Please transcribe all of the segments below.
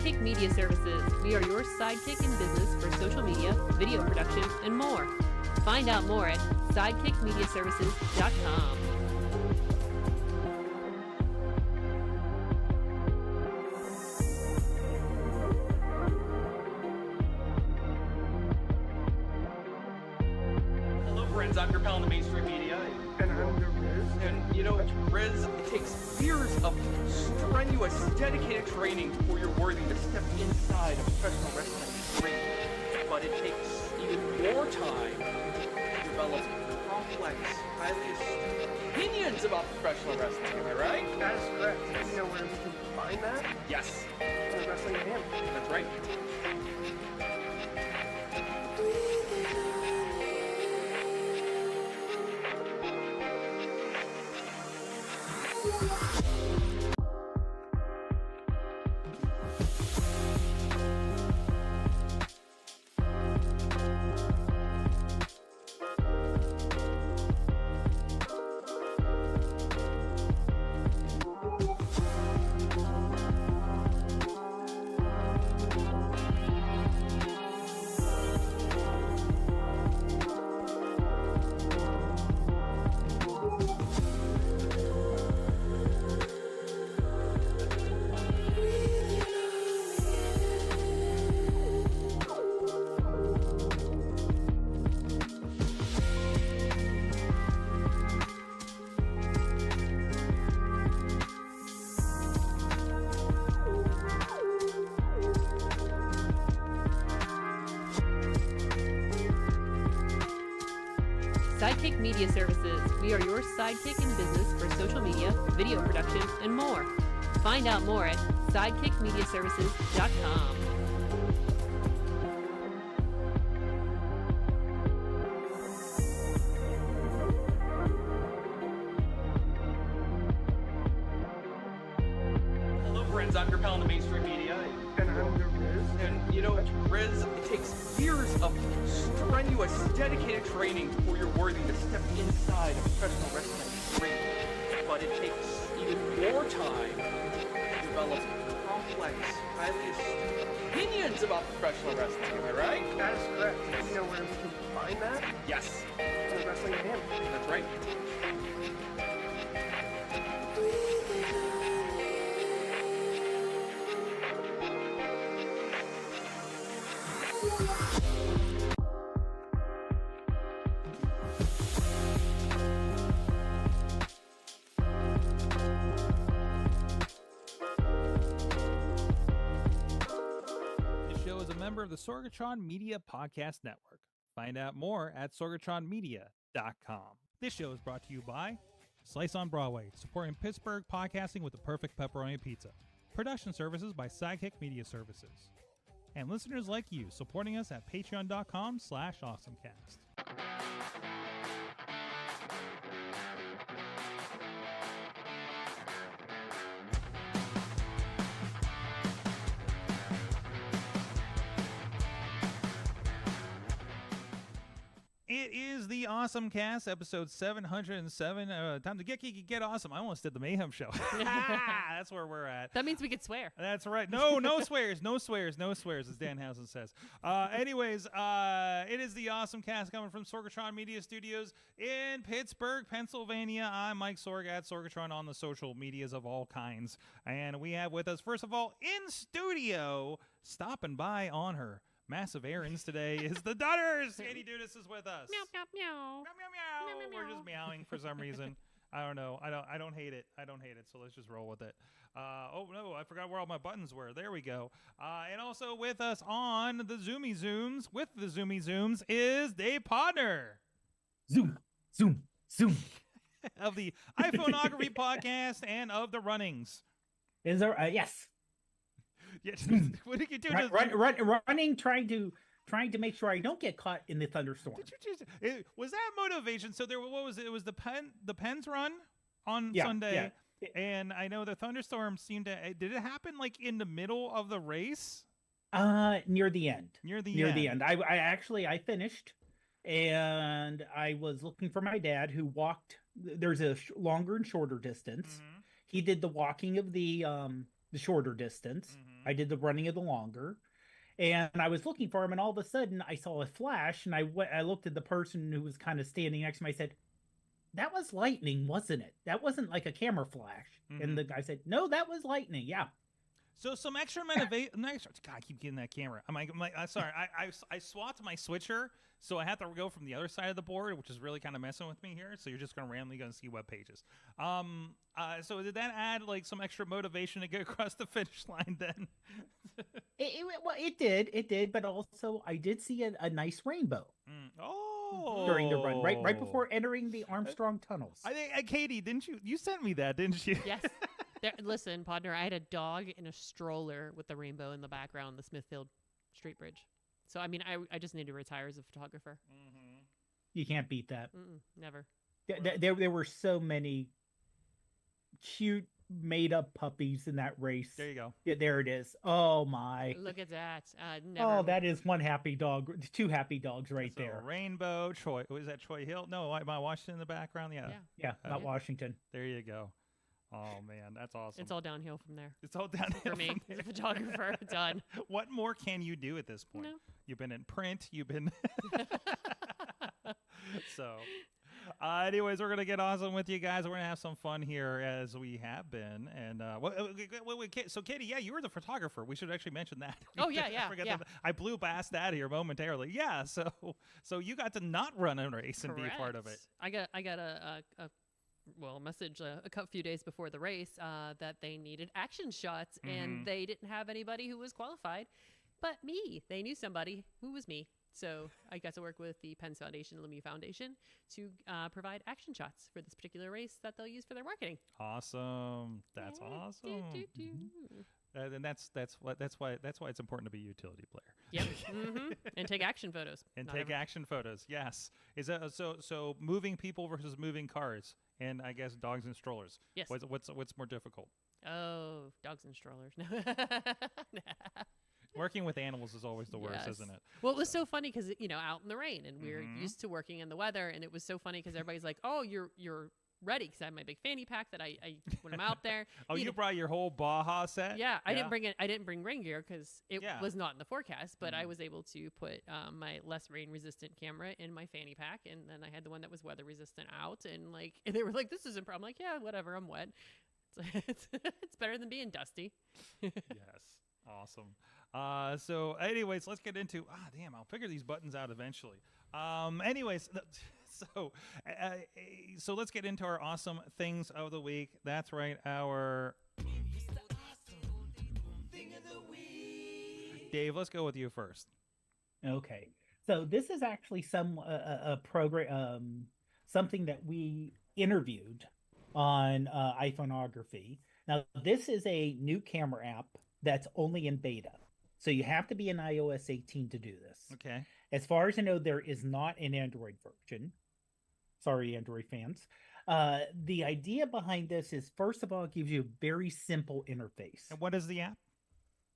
Sidekick Media Services. We are your sidekick in business for social media, video production, and more. Find out more at sidekickmediaservices.com. Hello, friends. I'm your pal in the mainstream media. And I'm the Riz. And you know, Riz, it takes years of strenuous, dedicated training before you're worthy to step inside a professional wrestling ring. But it takes even more time to develop complex, highly astute opinions about professional wrestling. Am I right? That is correct. You know where we can find that? Yes. On Wrestling Ham. That's right. Sidekick Media Services. We are your sidekick in business for social media, video production, and more. Find out more at sidekickmediaservices.com. Hello, friends. I'm your pal in the mainstream media. And I'm the Riz. And you know, Riz, it takes years of strenuous, dedicated training before you're worthy to step inside a professional wrestling ring. But it takes even more time to develop complex, highly astute opinions about professional wrestling. Am I right? That is correct. You know where we can find that? Yes. On Wrestling Ham. That's right. This show is a member of the Sorgatron Media Podcast Network. Find out more at sorgatronmedia.com. This show is brought to you by Slice on Broadway, supporting Pittsburgh podcasting with the perfect pepperoni pizza. Production services by Sidekick Media Services. And listeners like you, supporting us at patreon.com/AwesomeCast. It is the AwesomeCast, episode 707. Time to get awesome. I almost did the Mayhem show. That's where we're at. That means we could swear. That's right. No swears, no swears, as Danhausen says. Anyways, it is the AwesomeCast coming from Sorgatron Media Studios in Pittsburgh, Pennsylvania. I'm Mike Sorg at Sorgatron on the social medias of all kinds. And we have with us, first of all, in studio, stopping by on her massive errands today is the Dudders. Katie Dudas is with us. Meow, meow, meow. Meow, meow, meow. Meow, meow, We're meow. just meowing for some reason. I don't know. I don't hate it. So let's just roll with it. Oh no, I forgot where all my buttons were. There we go. And also with us on the Zoomy Zooms is Dave Podner Zoom of the iPhoneography podcast and of the Runnings. is there yes Yes. What did you do? running trying to make sure I don't get caught in the thunderstorm. Did you just? Was that motivation? So there, what was it? It was the Pens run on Yeah, Sunday, yeah. and I know the thunderstorm seemed to. Did it happen like in the middle of the race? Near the end. Near the end. I finished, and I was looking for my dad who walked. There's a longer and shorter distance. Mhm. He did the walking of the shorter distance. Mhm. I did the running of the longer, and I was looking for him, and all of a sudden I saw a flash, and I looked at the person who was kind of standing next to me. I said, "That was lightning, wasn't it? That wasn't like a camera flash." And the guy said, "No, that was lightning. Yeah." So some extra God, I keep getting that camera. I'm sorry. I swapped my switcher, so I have to go from the other side of the board, which is really kind of messing with me here. So you're just randomly going to see web pages. So did that add like some extra motivation to get across the finish line then? Well, it did, but also I did see a nice rainbow during the run, right before entering the Armstrong tunnels. I think Katie, didn't you sent me that, didn't you? Yes. Listen, Podner, I had a dog in a stroller with the rainbow in the background, the Smithfield Street Bridge. So, I mean, I just need to retire as a photographer. You can't beat that. Never. There were so many cute made-up puppies in that race. There you go. Yeah, there it is. Oh, my. Look at that. Never. Oh, that is one happy dog. Two happy dogs right there. Rainbow, Troy. Was that Troy Hill? No, am I Washington in the background? Yeah, not Washington. There you go. Oh, man, that's awesome. It's all downhill from there. It's all downhill for me as a photographer. Done. What more can you do at this point? No. You've been in print. You've been... So... anyways, we're going to get awesome with you guys. We're going to have some fun here as we have been. And so, Katie, you were the photographer. We should actually mention that. Yeah. I blew past that here momentarily. Yeah, so you got to not run a race and be a part of it. I got a message a few days before the race that they needed action shots, and they didn't have anybody who was qualified but me. They knew somebody who was me. So I got to work with the Penn's Foundation, Lemieux Foundation, to provide action shots for this particular race that they'll use for their marketing. Awesome! That's awesome. And that's why it's important to be a utility player. Yep. And take action photos. Action photos. Yes. Is that so? Moving people versus moving cars, and I guess dogs and strollers. Yes. What's more difficult? Oh, dogs and strollers. Working with animals is always the worst, isn't it? Well, it was so funny because out in the rain, and we're used to working in the weather, and it was so funny because everybody's like, "Oh, you're ready," because I have my big fanny pack that I when I'm out there. You brought your whole Baja set? Yeah, I didn't bring rain gear because it was not in the forecast, but I was able to put my less rain resistant camera in my fanny pack, and then I had the one that was weather resistant out, and they were like, "This isn't." I'm like, "Yeah, whatever. I'm wet. It's better than being dusty." Yes, awesome. So anyways, let's get into, I'll figure these buttons out eventually. So let's get into our awesome things of the week. That's right. Dave, let's go with you first. Okay. So this is actually a program, something that we interviewed on iPhoneography. Now, this is a new camera app that's only in beta. So you have to be an iOS 18 to do this. Okay. As far as I know, there is not an Android version. Sorry, Android fans. The idea behind this is, first of all, it gives you a very simple interface. And what is the app?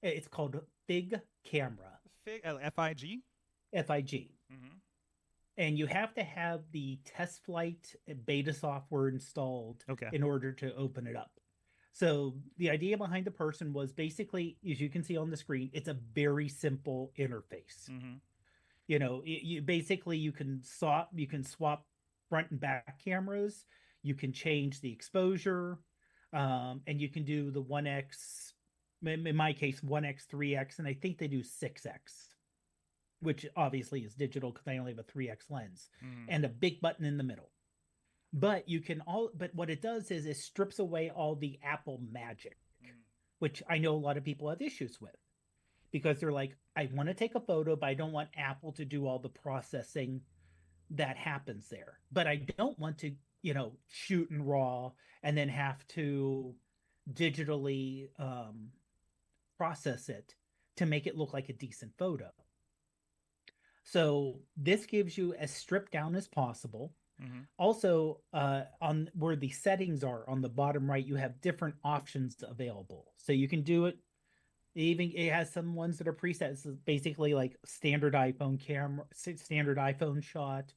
It's called Fig Camera. F-I-G? F-I-G. And you have to have the test flight beta software installed in order to open it up. So the idea behind the person was basically, as you can see on the screen, it's a very simple interface. You basically you can swap front and back cameras. You can change the exposure, and you can do the 1x. In my case, 1x, 3x, and I think they do 6x, which obviously is digital because I only have a 3x lens, and a big button in the middle. But what it does is it strips away all the Apple magic, which I know a lot of people have issues with, because they're like, I want to take a photo, but I don't want Apple to do all the processing that happens there. But I don't want to, shoot in RAW and then have to digitally process it to make it look like a decent photo. So this gives you as stripped down as possible. Also, on where the settings are on the bottom right, you have different options available. So you can do it. It has some ones that are presets, basically like standard iPhone camera, standard iPhone shot.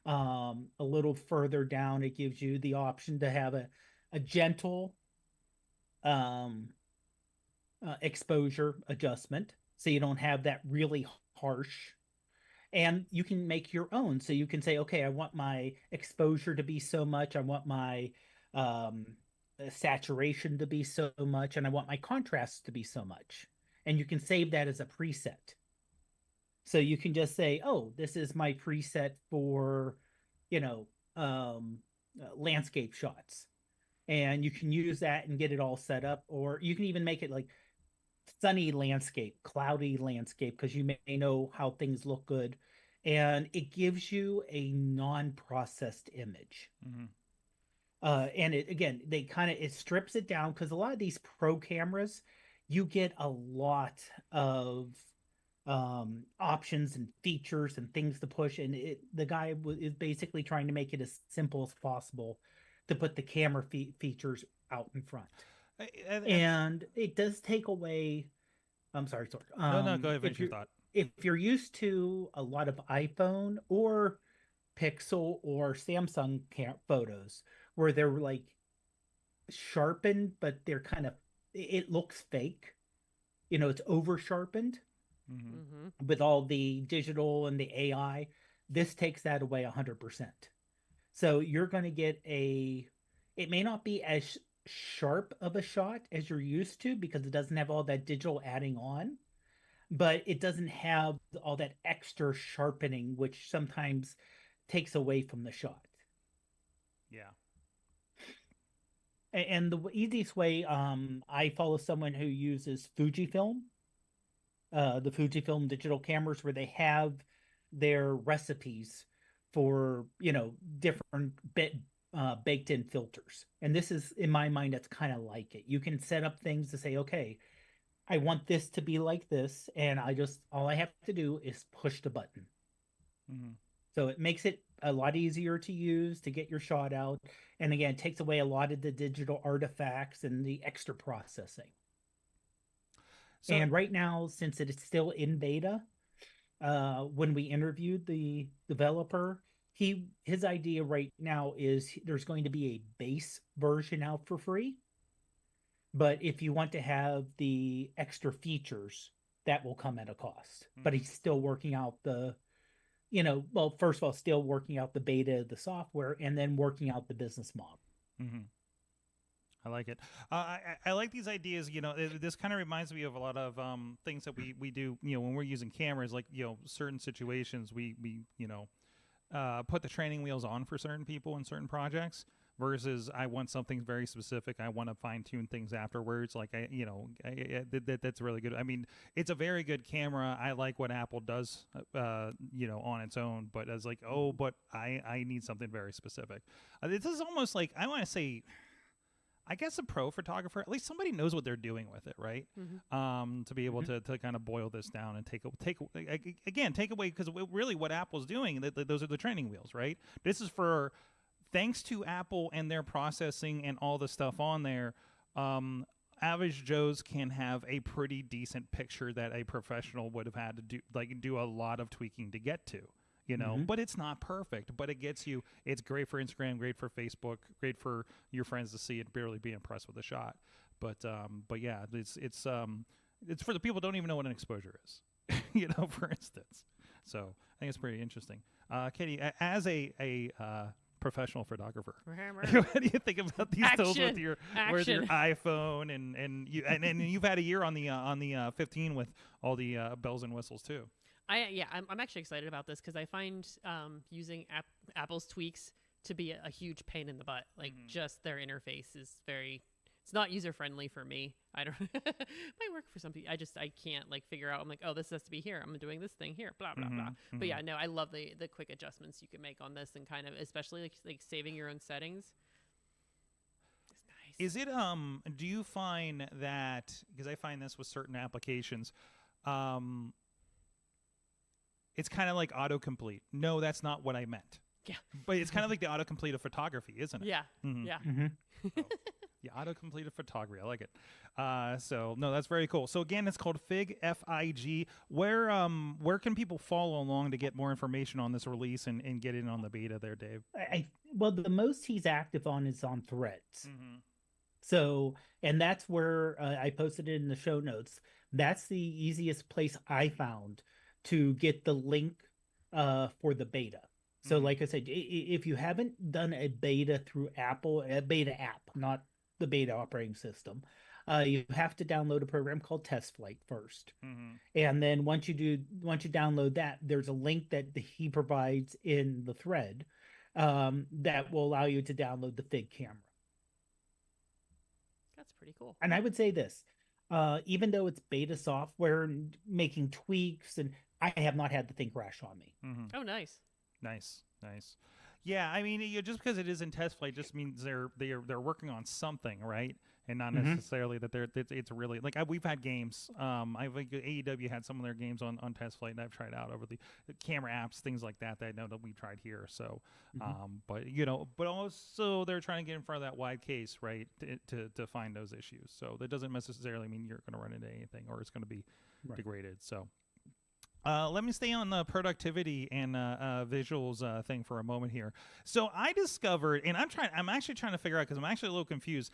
A little further down, it gives you the option to have a gentle exposure adjustment, so you don't have that really harsh. And you can make your own. So you can say, okay, I want my exposure to be so much. I want my um, saturation to be so much. And I want my contrast to be so much. And you can save that as a preset. So you can just say, oh, this is my preset for, you know, landscape shots. And you can use that and get it all set up. Or you can even make it like sunny landscape, cloudy landscape, because you may know how things look good. And it gives you a non-processed image. Mm-hmm. And it, again, it strips it down, because a lot of these pro cameras, you get a lot of options and features and things to push. And the guy is basically trying to make it as simple as possible to put the camera features out in front. And it does take away. I'm sorry. No, go ahead. Finish your thought. If you're used to a lot of iPhone or Pixel or Samsung photos where they're like sharpened, but they're kind of, it looks fake. You know, it's over sharpened with all the digital and the AI. This takes that away 100%. So you're going to get it may not be as sharp of a shot as you're used to, because it doesn't have all that digital adding on, but it doesn't have all that extra sharpening, which sometimes takes away from the shot. Yeah. And the easiest way, I follow someone who uses Fujifilm, the Fujifilm digital cameras, where they have their recipes for, you know, different baked in filters. And this is, in my mind, that's kind of like it. You can set up things to say, okay, I want this to be like this, and all I have to do is push the button. So it makes it a lot easier to use to get your shot out. And again, it takes away a lot of the digital artifacts and the extra processing. And right now, since it is still in beta, when we interviewed the developer, his idea right now is there's going to be a base version out for free. But if you want to have the extra features, that will come at a cost. But he's still working out first of all, still working out the beta of the software, and then working out the business model. I like it. I like these ideas. You know, this kind of reminds me of a lot of things that we do. You know, when we're using cameras, like, you know, certain situations, we put the training wheels on for certain people in certain projects. Versus, I want something very specific. I want to fine tune things afterwards. Like, that's really good. I mean, it's a very good camera. I like what Apple does, on its own. But as like, but I need something very specific. This is almost like, I want to say, I guess a pro photographer, at least somebody knows what they're doing with it, right? To be able to kind of boil this down and take away, because really what Apple's doing, those are the training wheels, right? This is for. Thanks to Apple and their processing and all the stuff on there, average Joes can have a pretty decent picture that a professional would have had to do a lot of tweaking to get to, you know. But it's not perfect, but it gets you. It's great for Instagram, great for Facebook, great for your friends to see and barely be impressed with the shot. But yeah, it's for the people who don't even know what an exposure is, you know, for instance. So I think it's pretty interesting. Katie, as a professional photographer, what do you think about these tools with your iPhone and you've had a year on the 15 with all the bells and whistles too? I'm actually excited about this because I find using Apple's tweaks to be a huge pain in the butt. Like just their interface is it's not user friendly for me. I don't might work for some people. I can't like figure out. I'm like, oh, this has to be here. I'm doing this thing here. Blah blah blah. But yeah, no, I love the quick adjustments you can make on this and kind of especially like saving your own settings. It's nice. Is it do you find that, because I find this with certain applications, it's kind of like autocomplete. No, that's not what I meant. Yeah. But it's kind of like the autocomplete of photography, isn't it? Yeah. Yeah. Yeah, auto-completed photography. I like it. So no, that's very cool. So again, it's called Fig, F-I-G. Where can people follow along to get more information on this release and get in on the beta there, Dave? Well, the most he's active on is on Threads. So, and that's where I posted it in the show notes. That's the easiest place I found to get the link for the beta. So, like I said, if you haven't done a beta through Apple, a beta app, not the beta operating system, you have to download a program called Test Flight first. And then once you download that, there's a link that he provides in the thread that will allow you to download the Fig camera. That's pretty cool. And I would say this, even though it's beta software and making tweaks, and I have not had the thing crash on me. Oh, nice. Nice. Yeah, I mean, just because it is in test flight just means they're working on something, right? And not necessarily that it's really like we've had games. I think AEW had some of their games on test flight, and I've tried out over the camera apps, things like that. I know that we tried here. So, but also they're trying to get in front of that wide case, right, to find those issues. So that doesn't necessarily mean you're going to run into anything or it's going to be degraded. So. Let me stay on the productivity and visuals thing for a moment here. So I discovered, and I'm actually trying to figure out because I'm actually a little confused.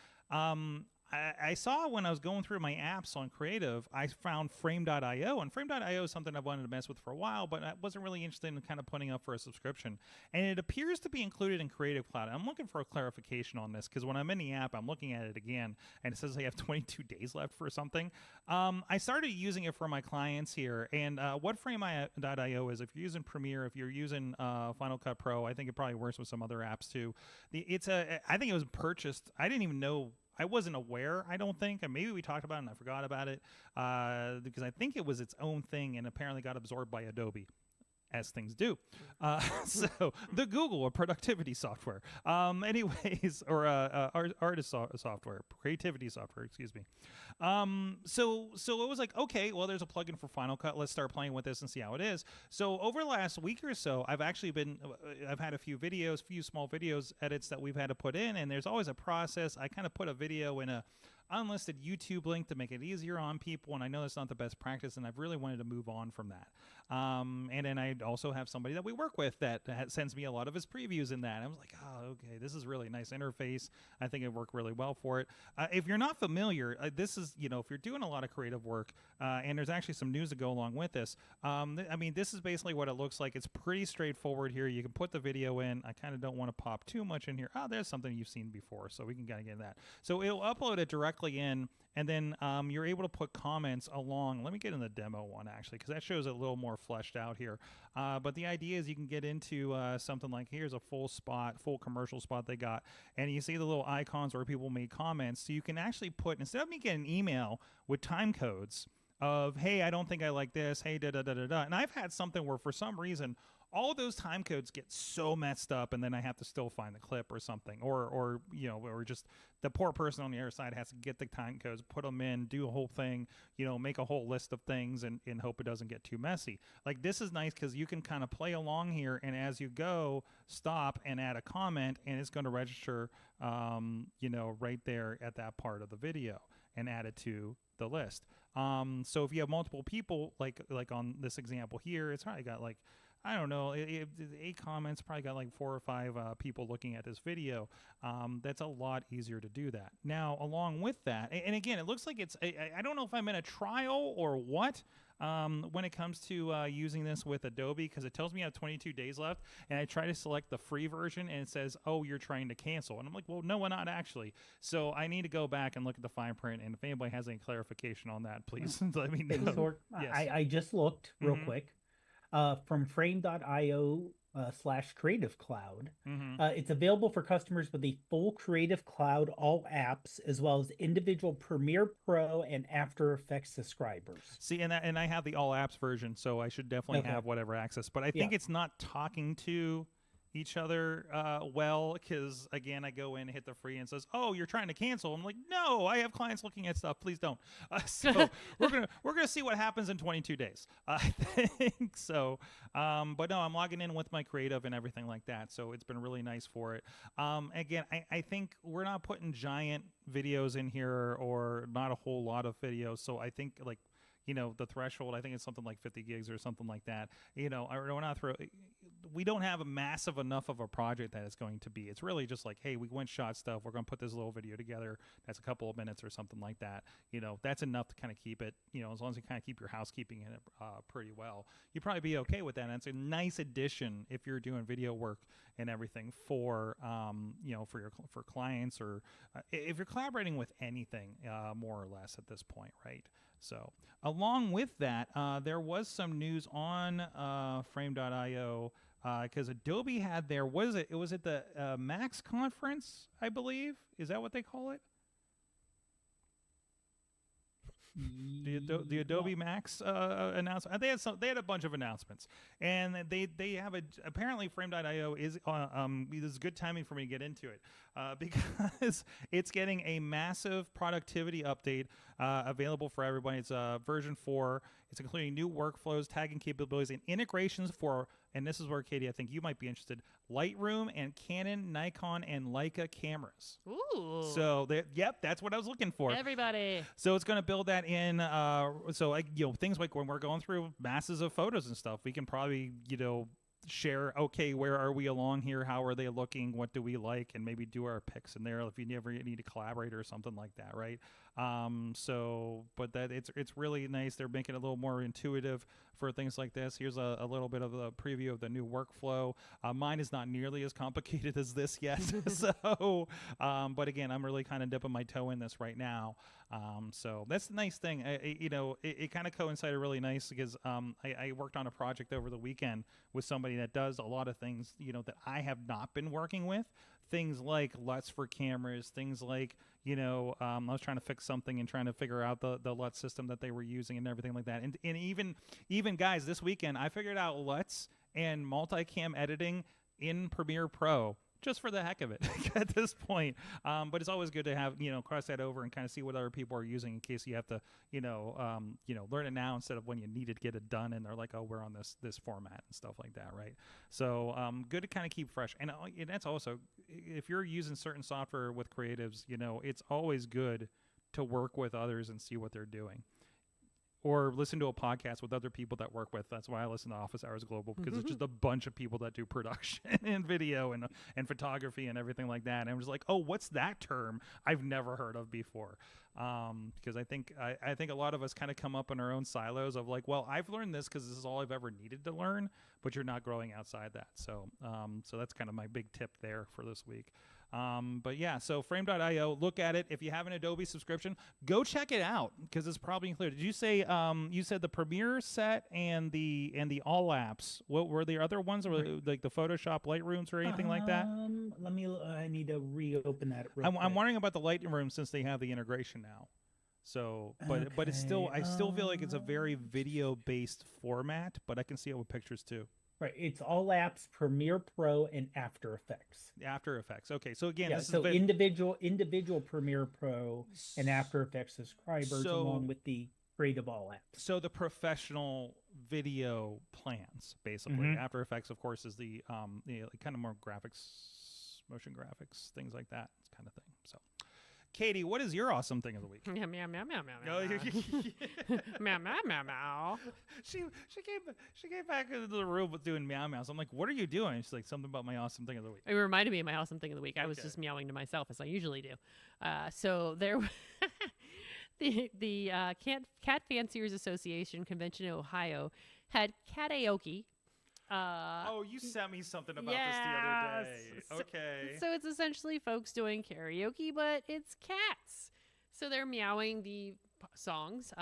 I saw when I was going through my apps on Creative, I found Frame.io, and Frame.io is something I've wanted to mess with for a while, but I wasn't really interested in kind of putting up for a subscription. And it appears to be included in Creative Cloud. I'm looking for a clarification on this because when I'm in the app, I'm looking at it again, and it says I have 22 days left for something. I started using it for my clients here, and what Frame.io is, if you're using Premiere, if you're using Final Cut Pro, I think it probably works with some other apps too. I think it was purchased. I didn't even know. I wasn't aware, I don't think, and maybe we talked about it and I forgot about it because I think it was its own thing and apparently got absorbed by Adobe, as things do. So the Google of productivity software. Anyways, or artist software, creativity software, excuse me. So it was like, okay, well, there's a plugin for Final Cut. Let's start playing with this and see how it is. So over the last week or so, I've had a few small videos edits that we've had to put in, and there's always a process. I kind of put a video in a unlisted YouTube link to make it easier on people, and I know that's not the best practice, and I've really wanted to move on from that. And then I also have somebody that we work with that sends me a lot of his previews in that. And I was like, oh, okay, this is really nice interface. I think it worked really well for it. If you're not familiar, this is, if you're doing a lot of creative work, and there's actually some news to go along with this. This is basically what it looks like. It's pretty straightforward here. You can put the video in. I kind of don't want to pop too much in here. Oh, there's something you've seen before, so we can kind of get that. So it'll upload it directly in, and then you're able to put comments along. Let me get in the demo one, actually, because that shows it a little more fleshed out here. But the idea is you can get into something like, here's a full commercial spot they got, and you see the little icons where people made comments. So you can actually put, instead of me getting an email with time codes of, hey, I don't think I like this, hey, da-da-da-da-da. And I've had something where for some reason, all those time codes get so messed up, and then I have to still find the clip or something, or just the poor person on the other side has to get the time codes, put them in, do a whole thing, make a whole list of things, and hope it doesn't get too messy. Like, this is nice because you can kind of play along here, and as you go, stop and add a comment, and it's going to register, right there at that part of the video and add it to the list. So if you have multiple people, like on this example here, it's probably got like, I don't know, 8 comments, probably got like 4 or 5 people looking at this video. That's a lot easier to do that. Now, along with that, and again, it looks like it's, I don't know if I'm in a trial or what when it comes to using this with Adobe, because it tells me I have 22 days left, and I try to select the free version, and it says, oh, you're trying to cancel. And I'm like, well, no, I'm not actually. So I need to go back and look at the fine print, and if anybody has any clarification on that, please let me know. Yes. I just looked real quick. From frame.io /Creative Cloud. It's available for customers with a full Creative Cloud, all apps, as well as individual Premiere Pro and After Effects subscribers. See, and I have the all apps version, so I should definitely have whatever access. But I think it's not talking to each other well, because again, I go in and hit the free and says, oh, you're trying to cancel. I'm like, no, I have clients looking at stuff, please don't. So we're gonna see what happens in 22 days, I think. So but no, I'm logging in with my creative and everything like that, so it's been really nice for it. Again, I think we're not putting giant videos in here, or not a whole lot of videos, so I think like, the threshold, I think it's something like 50 gigs or something like that. We're not we don't have a massive enough of a project that it's going to be. It's really just like, hey, we went shot stuff. We're going to put this little video together. That's a couple of minutes or something like that. That's enough to kind of keep it, as long as you kind of keep your housekeeping in it pretty well, you'd probably be okay with that. And it's a nice addition if you're doing video work and everything for clients, or if you're collaborating with anything, more or less at this point, right? So along with that, there was some news on Frame.io because Adobe had their, what is it? It was at the Max conference, I believe. Is that what they call it? The Adobe Max announcement. They had a bunch of announcements, and they have apparently Frame.io is this is good timing for me to get into it because it's getting a massive productivity update available for everybody. It's version 4. It's including new workflows, tagging capabilities, and integrations for, and this is where, Katie, I think you might be interested, Lightroom and Canon, Nikon, and Leica cameras. Ooh. So, that's what I was looking for. Everybody. So it's going to build that in. Things like when we're going through masses of photos and stuff, we can probably, share, okay, where are we along here? How are they looking? What do we like? And maybe do our picks in there if you never need to collaborate or something like that, right? But that it's really nice. They're making it a little more intuitive for things like this. Here's a little bit of a preview of the new workflow. Mine is not nearly as complicated as this yet. But again, I'm really kind of dipping my toe in this right now. So that's the nice thing. It kind of coincided really nice because I worked on a project over the weekend with somebody that does a lot of things, that I have not been working with. Things like LUTs for cameras, things like, I was trying to fix something and trying to figure out the LUT system that they were using and everything like that. And even guys, this weekend, I figured out LUTs and multicam editing in Premiere Pro just for the heck of it at this point. But it's always good to have, cross that over and kind of see what other people are using in case you have to, learn it now instead of when you need to get it done and they're like, oh, we're on this format and stuff like that, right? So good to kind of keep fresh. And that's also, if you're using certain software with creatives, it's always good to work with others and see what they're doing. Or listen to a podcast with other people that work with. That's why I listen to Office Hours Global, because it's just a bunch of people that do production and video and photography and everything like that. And I'm just like, oh, what's that term I've never heard of before? Because I think a lot of us kind of come up in our own silos of like, well, I've learned this because this is all I've ever needed to learn, but you're not growing outside that. So that's kind of my big tip there for this week. But yeah, so Frame.io, look at it. If you have an Adobe subscription, go check it out because it's probably included. Did you say you said the Premiere set and the All Apps? What were the other ones, or like the Photoshop Lightrooms or anything like that? I need to reopen that. I'm wondering about the Lightroom since they have the integration now. So, but it's still, I still feel like it's a very video based format, but I can see it with pictures too. Right, it's All Apps, Premiere Pro, and After Effects. After Effects. Okay, so again, this so is individual Premiere Pro and After Effects subscribers, along with the Creative All Apps. So the professional video plans, basically. After Effects, of course, is the kind of more graphics, motion graphics, things like that kind of thing. So. Katie, what is your awesome thing of the week? Meow, meow, meow, meow, meow, meow. Meow, meow, meow, meow. She came back into the room doing meow meows. I'm like, what are you doing? She's like, something about my awesome thing of the week. It reminded me of my awesome thing of the week. I was just meowing to myself, as I usually do. So there, the Cat Fanciers Association convention in Ohio had karaoke. You sent me something about this the other day. Okay. So it's essentially folks doing karaoke, but it's cats. So they're meowing the songs,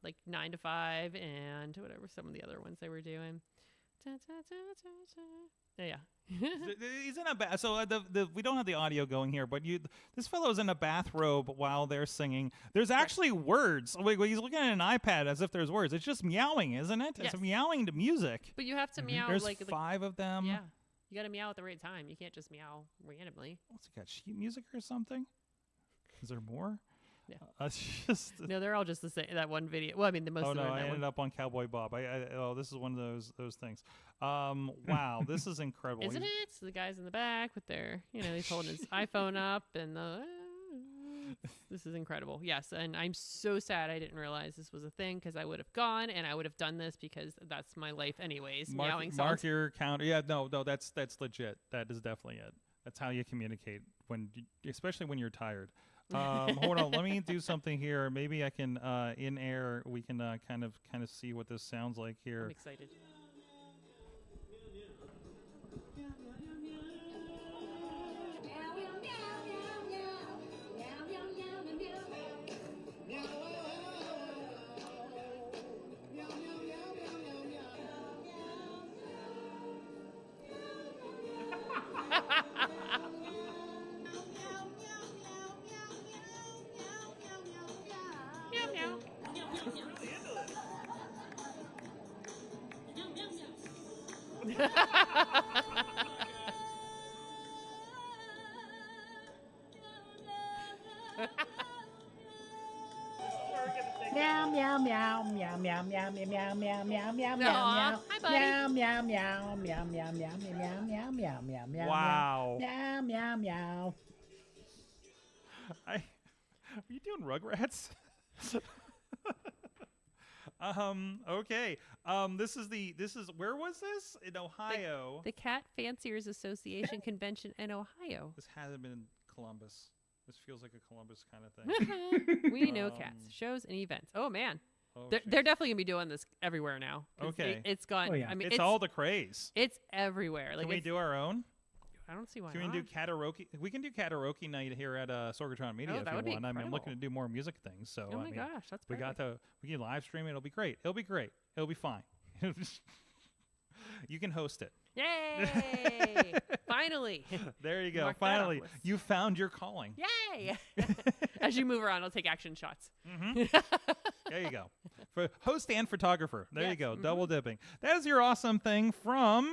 like 9 to 5 and whatever some of the other ones they were doing. Yeah. He's in a so we don't have the audio going here, but this fellow's in a bathrobe while they're singing. There's actually words. Wait, he's looking at an iPad as if there's words. It's just meowing, isn't it? Yes. It's meowing to music. But you have to meow. There's 5 of them. Yeah, you got to meow at the right time. You can't just meow randomly. What's it got? Sheet music or something? Is there more? Yeah. It's just no, they're all just the same. That one video. Well, I mean, the most. Oh of them no, are I that ended one. up on Cowboy Bob. This is one of those things. Wow, this is incredible. Isn't it? So the guys in the back with their, he's holding his iPhone up and the. This is incredible. Yes, and I'm so sad I didn't realize this was a thing because I would have gone and I would have done this because that's my life anyways. Meowing songs. Mark your counter. Yeah, no, that's legit. That is definitely it. That's how you communicate especially when you're tired. Hold on, let me do something here. Maybe I can in air we can kind of see what this sounds like here. I'm excited. Meow meow meow meow meow meow meow meow meow meow meow meow. Hi, buddy. Meow meow meow meow meow meow meow meow meow meow meow. Wow. Meow meow meow. Are you doing Rugrats? Okay. This is where was this? In Ohio. The Cat Fanciers Association convention in Ohio. This hasn't been in Columbus. This feels like a Columbus kind of thing. We know cats, shows and events. Oh man. Oh, they're definitely gonna be doing this everywhere now. Okay. It's gone. Oh, yeah. I mean, it's all the craze. It's everywhere. Like, Can we do our own? I don't see why Can not. we do karaoke? We can do karaoke night here at Sorgatron Media Oh, if that you would be want. I mean, I'm looking to incredible. do more music things. So Oh I my mean, gosh, that's we perfect. we can live stream it. It'll be great. It'll be great. It'll be fine. You can host it. Yay! Finally. There you go. Mark that off Finally, list. you found your calling. Yay! As you move around, I'll take action shots. There you go. For host and photographer. There you Yes, go. Double dipping. That is your awesome thing from.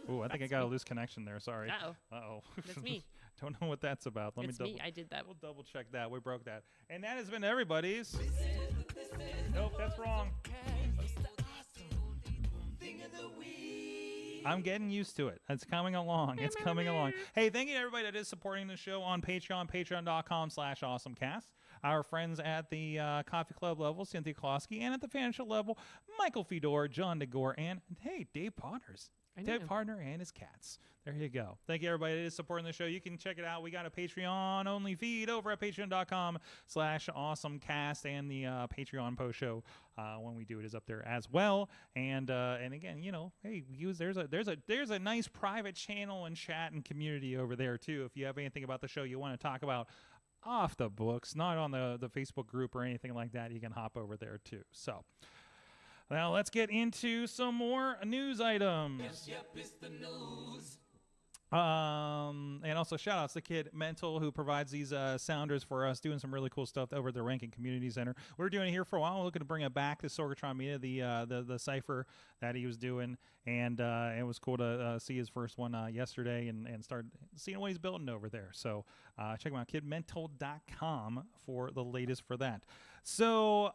Ooh, I think I got a loose connection there. Sorry. Uh-oh. Uh-oh. That's me. Don't know what that's about. Let It's me double. me. I did that. We'll double check that. We broke that. And that has been everybody's. Nope, that's wrong. I'm getting used to it. It's coming along. It's coming along. Hey, thank you to everybody that is supporting the show on Patreon, patreon.com/awesomecast. Our friends at the Coffee Club level, Cynthia Klosky, and at the Fan Show level, Michael Fedor, John DeGore, and, hey, Dave Potters. I know. Dave Partner and his cats. There you go. Thank you, everybody that is supporting the show. You can check it out. We got a Patreon-only feed over at patreon.com/awesomecast, and the Patreon post show when we do it is up there as well. And again, you know, hey, there's a nice private channel and chat and community over there too. If you have anything about the show you want to talk about off the books, not on the Facebook group or anything like that, you can hop over there too. So. Now let's get into some more news items. Yep, it's the news. And also shout outs to Kid Mental, who provides these sounders for us, doing some really cool stuff over at the Rankin Community Center. We were doing it here for a while. We're looking to bring it back to Sorgatron Media, the cipher that he was doing, and it was cool to see his first one yesterday and start seeing what he's building over there. So check him out, kidmental.com for the latest for that. So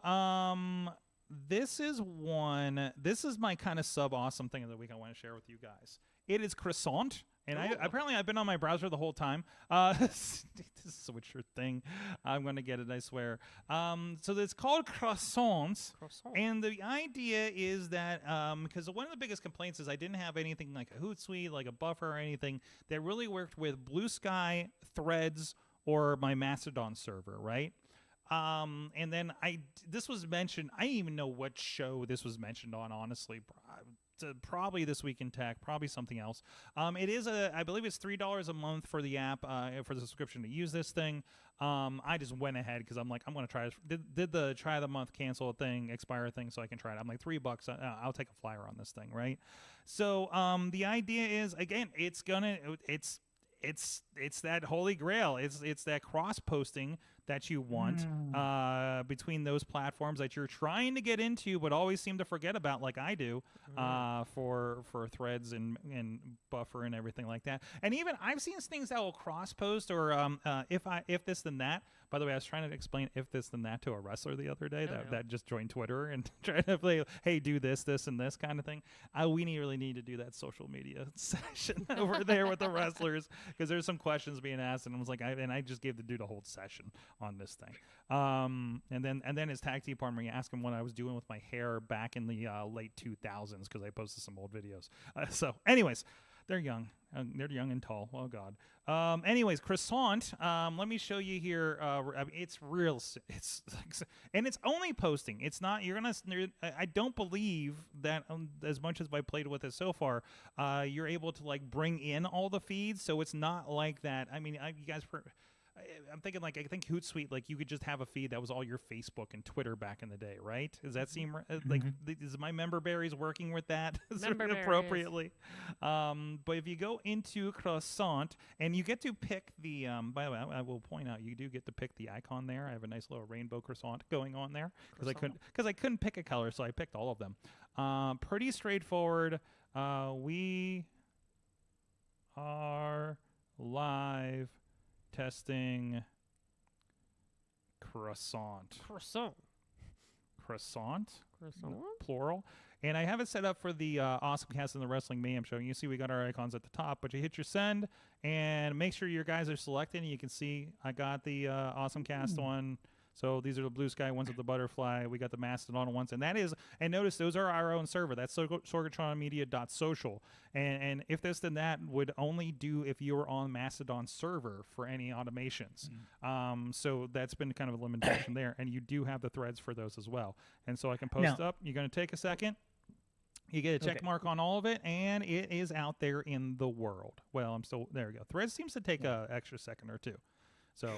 this is my kind of sub-awesome thing of the week I want to share with you guys. It is croissant, and apparently I've been on my browser the whole time. This switcher thing. I'm going to get it, I swear. So it's called croissants, and the idea is that because one of the biggest complaints is I didn't have anything like a Hootsuite, like a buffer or anything that really worked with Blue Sky, Threads, or my Mastodon server, right? And then this was mentioned. I didn't even know what show this was mentioned on, honestly. Probably This Week in Tech, probably something else. It is I believe it's $3 a month for the app, for the subscription to use this thing. I just went ahead because I'm like, I'm going to try it. Did the try the month cancel thing, expire thing, so I can try it. I'm like, $3. I'll take a flyer on this thing, right? So, the idea is, again, it's that holy grail. It's that cross posting that you want between those platforms that you're trying to get into but always seem to forget about, like I do, for Threads and Buffer and everything like that. And even I've seen things that will cross post or if this then that. By the way, I was trying to explain if this then that to a wrestler the other day that just joined Twitter and tried to play, hey, do this, this, and this kind of thing. We really need to do that social media session over there with the wrestlers, because there's some questions being asked, and I was like, I just gave the dude a whole session on this thing. And then his tag team partner, he asked him what I was doing with my hair back in the late 2000s, because I posted some old videos. So, anyways. They're young. They're young and tall. Oh, God. Anyways, croissant. Let me show you here. I mean, it's real. And it's only posting. It's not. You're gonna. I don't believe that as much as I played with it so far, you're able to like bring in all the feeds. So it's not like that. I mean, you guys. I'm thinking I think Hootsuite, like you could just have a feed that was all your Facebook and Twitter back in the day, right? Does that seem like is my member berries working with that appropriately? But if you go into croissant and you get to pick the, by the way, I will point out you do get to pick the icon there. I have a nice little rainbow croissant going on there because I couldn't pick a color, so I picked all of them. Pretty straightforward. We are live. Testing croissant. Plural. And I have it set up for the AwesomeCast and the Wrestling Mayhem show. You see we got our icons at the top, but you hit your send and make sure your guys are selected. And you can see I got the AwesomeCast one. So these are the blue sky ones with the butterfly. We got the Mastodon ones. And notice those are our own server. That's sorgatronmedia.social. And if this then that would only do if you were on Mastodon server for any automations. So that's been kind of a limitation there. And you do have the threads for those as well. And so I can post up. You're going to take a second. You get a check mark on all of it, and it is out there in the world. Well, there we go. Threads seems to take a extra second or two. So...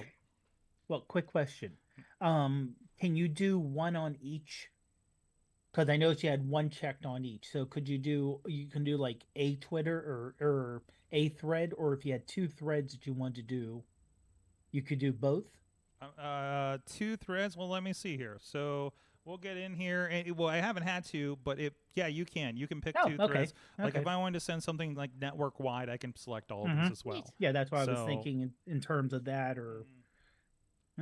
Well, quick question. Can you do one on each? Because I noticed you had one checked on each. So you can do like a Twitter or a thread, or if you had two threads that you wanted to do, you could do both? Two threads? Well, let me see here. So we'll get in here. And, well, I haven't had to, but you can. You can pick two threads. Like if I wanted to send something like network-wide, I can select all of these as well. Yeah, that's what I was thinking in terms of that or...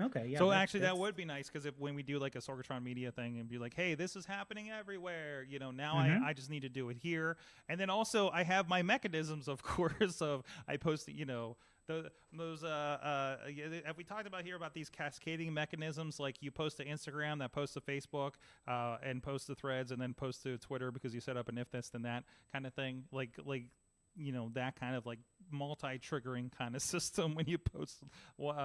Okay, yeah. So actually, that would be nice because when we do like a Sorgatron Media thing and be like, "Hey, this is happening everywhere," now I just need to do it here. And then also I have my mechanisms, of course, of I post, those have we talked about here about these cascading mechanisms? Like you post to Instagram, that posts to Facebook, and post to Threads, and then post to Twitter because you set up an if this then that kind of thing. Like that kind of like multi-triggering kind of system when you post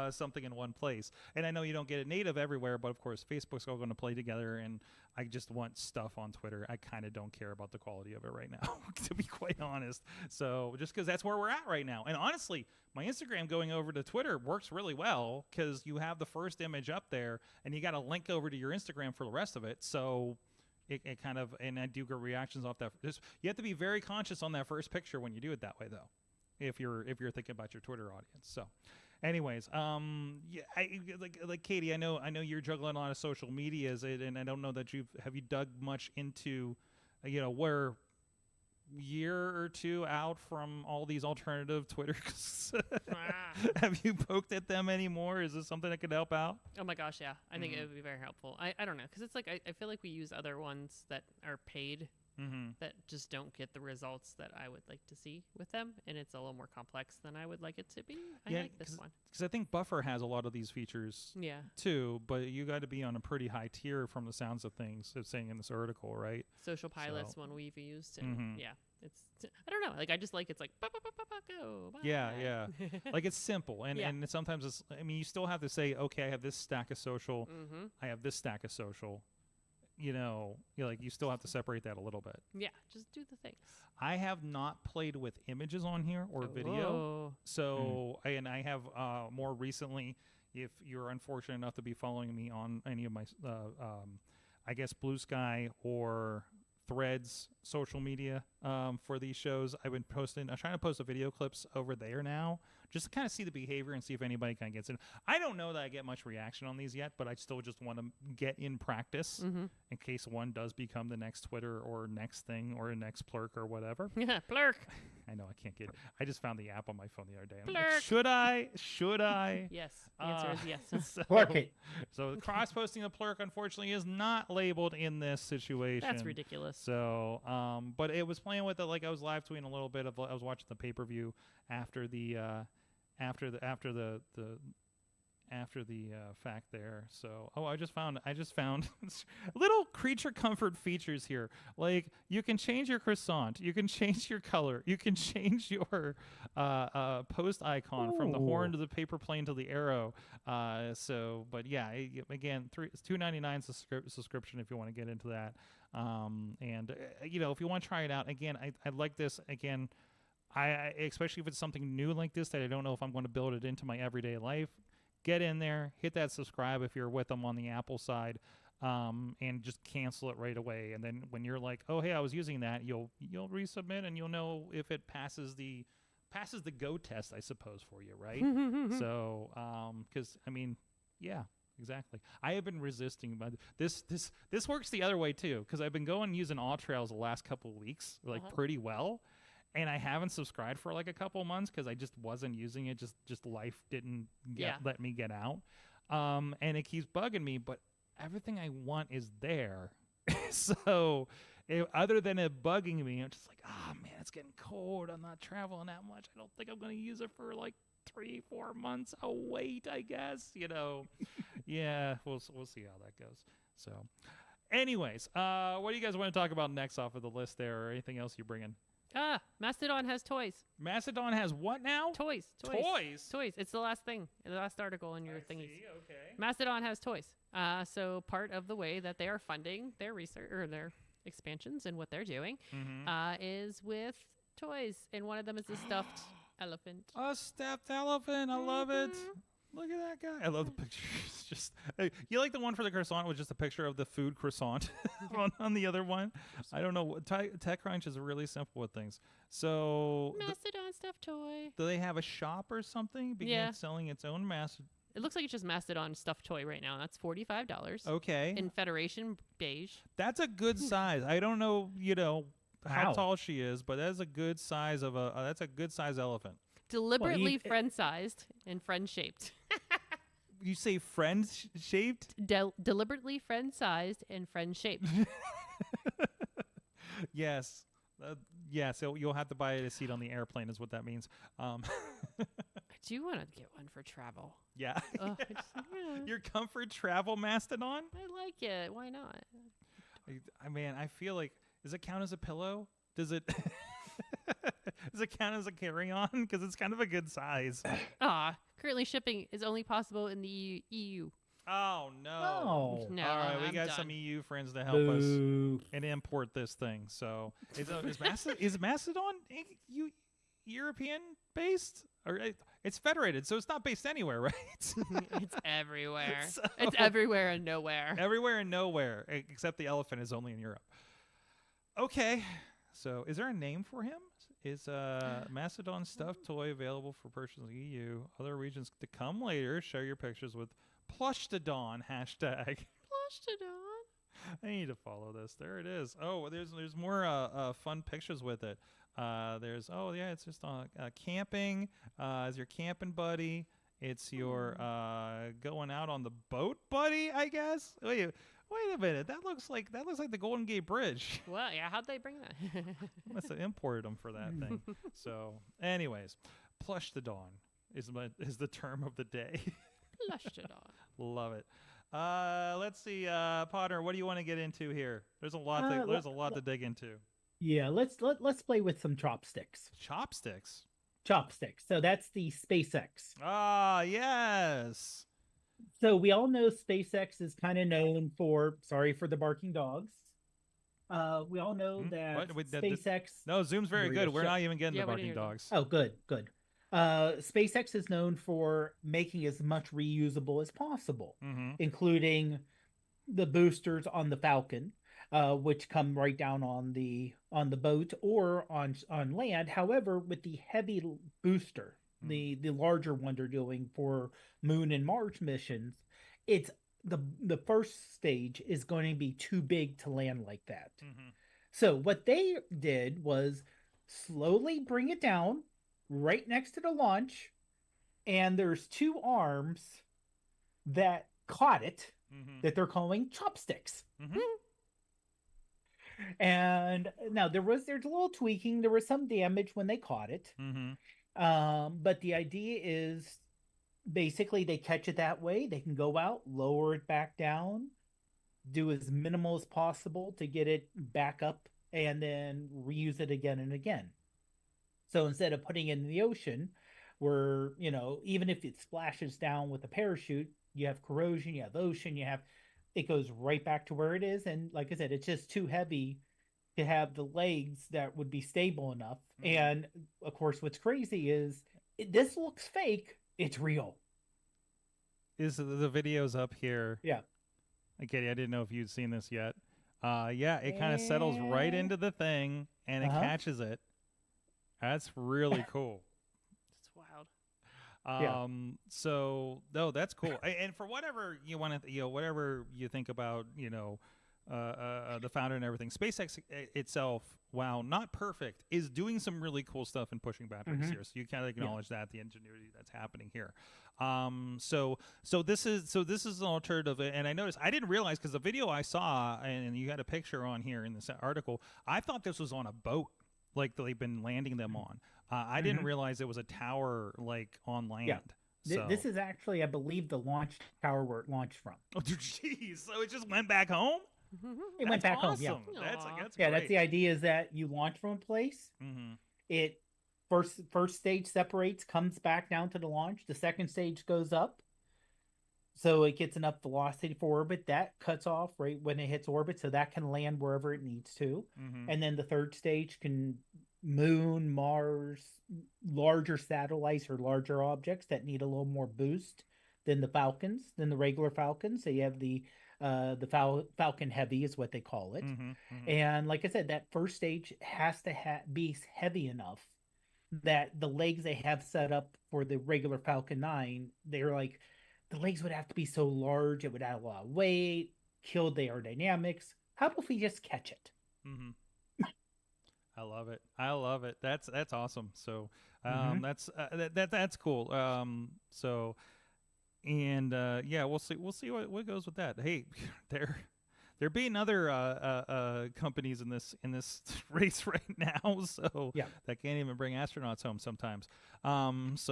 something in one place. And I know you don't get it native everywhere, but of course Facebook's all going to play together, and I just want stuff on Twitter. I kind of don't care about the quality of it right now, to be quite honest. So just because that's where we're at right now. And honestly, my Instagram going over to Twitter works really well because you have the first image up there and you got a link over to your Instagram for the rest of it. So it kind of, and I do get reactions off that. You have to be very conscious on that first picture when you do it that way, though, if you're thinking about your Twitter audience. So, anyways, like Katie, I know you're juggling a lot of social medias, and I don't know that have you dug much into, where year or two out from all these alternative Twitters. Have you poked at them anymore? Is this something that could help out? Oh my gosh, yeah. I think it would be very helpful. I don't know, because it's like I feel like we use other ones that are paid that just don't get the results that I would like to see with them, and it's a little more complex than I would like it to be. I like this one. Because I think Buffer has a lot of these features too, but you got to be on a pretty high tier from the sounds of things, it's saying in this article, right? Social Pilot's one we've used, and it's, I don't know, like I just like it's like go. Bye. Yeah. Like it's simple, and sometimes it's, I mean, you still have to say, okay, I have this stack of social, I have this stack of social. You still have to separate that a little bit. Yeah, just do the things. I have not played with images on here or video. So, and I have more recently, if you're unfortunate enough to be following me on any of my, I guess, Blue Sky or Threads social media for these shows, I'm trying to post the video clips over there now just to kind of see the behavior and see if anybody kind of gets in. I don't know that I get much reaction on these yet, but I still just want to get in practice in case one does become the next Twitter or next thing or a next Plurk or whatever. Yeah, Plurk. I know I can't get. I just found the app on my phone the other day. I'm Plurk. like, should I? Should I? Yes. The answer is yes. Plurk it. So cross-posting the Plurk, unfortunately, is not labeled in this situation. That's ridiculous. So, but it was playing with it. Like I was live tweeting a little bit of. I was watching the pay-per-view after the fact there. So, I just found little creature comfort features here. Like you can change your croissant, you can change your color, you can change your post icon from the horn to the paper plane to the arrow. But yeah, again, it's $2.99 subscription if you want to get into that. If you want to try it out, again, I like this again. I especially if it's something new like this that I don't know if I'm going to build it into my everyday life. Get in there, hit that subscribe if you're with them on the Apple side, and just cancel it right away. And then when you're like, oh hey, I was using that, you'll resubmit and you'll know if it passes the go test, I suppose, for you, right? So, because I mean, yeah. Exactly. I have been resisting, but this works the other way too, because I've been going using AllTrails the last couple of weeks, pretty well. And I haven't subscribed for like a couple months because I just wasn't using it. Just life didn't let me get out. And it keeps bugging me, but everything I want is there. So other than it bugging me, I'm just like, man, it's getting cold. I'm not traveling that much. I don't think I'm going to use it for like 3-4 months. I'll wait, I guess, Yeah, we'll see how that goes. So anyways, what do you guys want to talk about next off of the list there, or anything else you bring in? Mastodon has toys. Mastodon has what now? Toys. It's the last thing, the last article in your thingies. Okay. Mastodon has toys. So part of the way that they are funding their research or their expansions and what they're doing is with toys, and one of them is a stuffed elephant. A stuffed elephant. I love it. Look at that guy. I love the picture. It's just you like the one for the croissant with just a picture of the food croissant on the other one. I don't know. TechCrunch is really simple with things. So Mastodon stuffed toy. Do they have a shop or something? Begin selling its own Mastodon. It looks like it's just Mastodon stuffed toy right now. That's $45. Okay. In Federation beige. That's a good size. I don't know, how tall she is, but that's a good size that's a good size elephant. Deliberately friend-sized and friend-shaped. You say friend-shaped? Deliberately friend-sized and friend-shaped. Yes. So you'll have to buy a seat on the airplane is what that means. I do want to get one for travel. Yeah. Your comfort travel Mastodon? I like it. Why not? I feel like, does it count as a pillow? Does it... Does it count as a carry-on? Because it's kind of a good size. Currently shipping is only possible in the EU. Oh, no. Oh. No, all right, we got some EU friends to help us and import this thing. So is Macedon European-based? Or it's federated, so it's not based anywhere, right? It's everywhere. It's everywhere and nowhere. Everywhere and nowhere, except the elephant is only in Europe. Okay. So, is there a name for him? Is Mastodon stuffed toy available for purchase in the EU? Other regions to come later. Share your pictures with Plushtodon hashtag. Plushtodon. I need to follow this. There it is. Oh, there's more fun pictures with it. It's just camping. As your camping buddy. It's your going out on the boat buddy, I guess. Wait a minute. That looks like the Golden Gate Bridge. Well, yeah. How'd they bring that? Must have imported them for that thing. So, anyways, Plushtodon is the term of the day. Plushtodon. Love it. Let's see, Potter. What do you want to get into here? There's a lot. To dig into. Yeah. Let's play with some chopsticks. Chopsticks. So that's the SpaceX. Ah, yes. So we all know SpaceX is kind of known for, sorry for the barking dogs. We all know that SpaceX... No, Zoom's very good. We're not even getting the barking dogs. Oh, good. SpaceX is known for making as much reusable as possible, including the boosters on the Falcon, which come right down on the boat or on land. However, with the heavy booster the larger one they're doing for Moon and Mars missions, it's the first stage is going to be too big to land like that. So what they did was slowly bring it down right next to the launch, and there's 2 arms that caught it that they're calling chopsticks. And now there's a little tweaking. There was some damage when they caught it. But the idea is basically they catch it that way. They can go out, lower it back down, do as minimal as possible to get it back up, and then reuse it again and again. So instead of putting it in the ocean, where, even if it splashes down with a parachute, you have corrosion, you have ocean, it goes right back to where it is. And like I said, it's just too heavy to have the legs that would be stable enough. And of course, what's crazy is this looks fake. It's real. Is the videos up here? Yeah. Katie, I didn't know if you'd seen this yet. Yeah, it kind of settles right into the thing and it catches it. That's really cool. It's wild. So no, that's cool. And for whatever you want to, whatever you think about, the founder and everything, SpaceX itself, while not perfect, is doing some really cool stuff and pushing boundaries here. So you kind of acknowledge that the ingenuity that's happening here. So this is an alternative, and I noticed I didn't realize, because the video I saw and you had a picture on here in this article, I thought this was on a boat, like they've been landing them on. I didn't realize it was a tower, like on land. Yeah. So. This is actually, I believe, the launch tower where it launched from. Oh, jeez! So it just went back home. It went back home. Yeah, that's yeah. great. That's the idea. Is that you launch from a place. It first stage separates, comes back down to the launch. The second stage goes up, so it gets enough velocity for orbit. That cuts off right when it hits orbit, so that can land wherever it needs to. And then the third stage can Moon, Mars, larger satellites or larger objects that need a little more boost than the regular Falcons. So you have the Falcon Heavy is what they call it. And like I said, that first stage has to be heavy enough that the legs they have set up for the regular Falcon 9, they're like, the legs would have to be so large, it would add a lot of weight, kill the aerodynamics. How about if we just catch it? I love it. That's awesome. So that's cool. Yeah, we'll see what goes with that. Hey, there being other companies in this race right now, so that can't even bring astronauts home sometimes. That's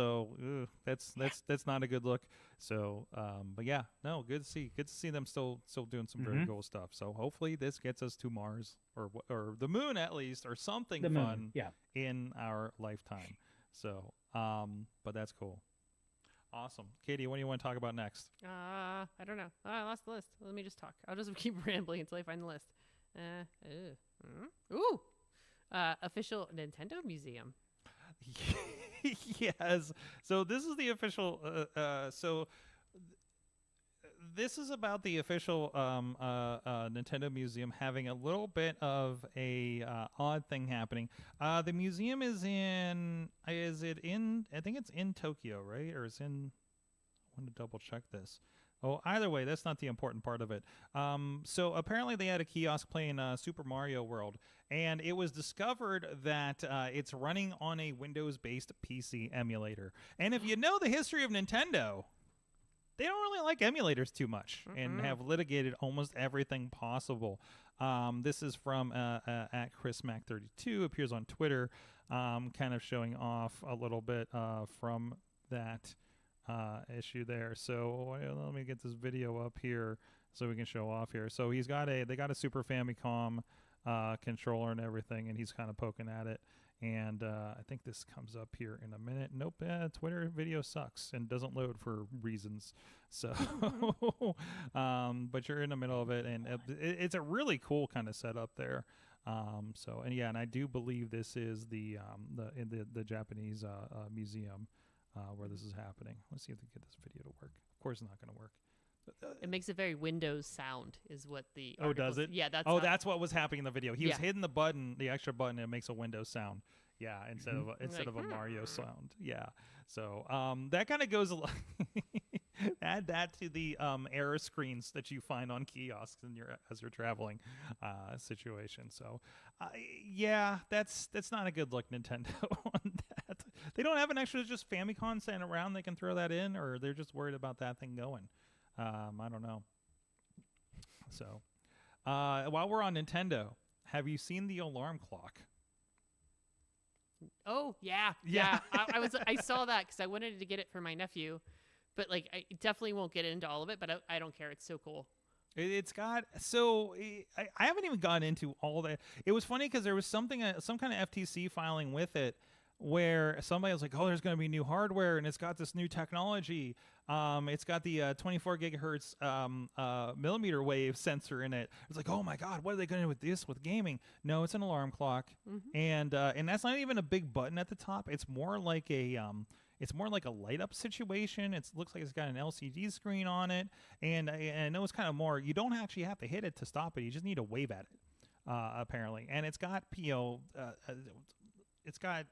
not a good look. So, but yeah, no, good to see them still doing some very cool stuff. So hopefully this gets us to Mars or the moon at least, or something fun in our lifetime. So, but that's cool. Awesome. Katie, what do you want to talk about next? I don't know. I lost the list. Let me just talk. I'll just keep rambling until I find the list. Official Nintendo Museum. Yes. So this is the official. This is about the official Nintendo Museum having a little bit of a odd thing happening. The museum is in. I think it's in Tokyo, right? Or it's in. I want to double check this. Oh, either way, that's not the important part of it. So apparently they had a kiosk playing Super Mario World, and it was discovered that it's running on a Windows-based PC emulator. And if you know the history of Nintendo, they don't really like emulators too much and have litigated almost everything possible. This is from at ChrisMac32, appears on Twitter, kind of showing off a little bit from that issue there. So let me get this video up here so we can show off here. So they got a Super Famicom controller and everything, and he's kind of poking at it. And I think this comes up here in a minute. Nope, Twitter video sucks and doesn't load for reasons. So, but you're in the middle of it, and it's a really cool kind of setup there. And I do believe this is the Japanese museum where this is happening. Let's see if we can get this video to work. Of course, it's not going to work. It makes a very Windows sound, is what the. Oh, does it? Yeah, that's. That's what was happening in the video. He was hitting the button, the extra button, and it makes a Windows sound. Yeah, instead of a Mario "Hmm." sound. Yeah. So that kind of goes a lot. Add that to the error screens that you find on kiosks as you're traveling situation. So yeah, that's not a good look, Nintendo, on that. They don't have an extra just Famicom sitting around they can throw that in, or they're just worried about that thing going. I don't know. So while we're on Nintendo, have you seen the alarm clock? Oh yeah. I saw that because I wanted to get it for my nephew, but like I definitely won't get into all of it. But I don't care. It's so cool. It's got I haven't even gotten into all that. It was funny because there was some kind of FTC filing with it where somebody was like, "Oh, there's going to be new hardware and it's got this new technology. It's got the 24 gigahertz millimeter wave sensor in it." It's like, "Oh my God, what are they going to do with this with gaming?" No, it's an alarm clock, and that's not even a big button at the top. It's more like a light up situation. It looks like it's got an LCD screen on it, and I know it's kind of more. You don't actually have to hit it to stop it. You just need to wave at it, apparently. And it's got it's got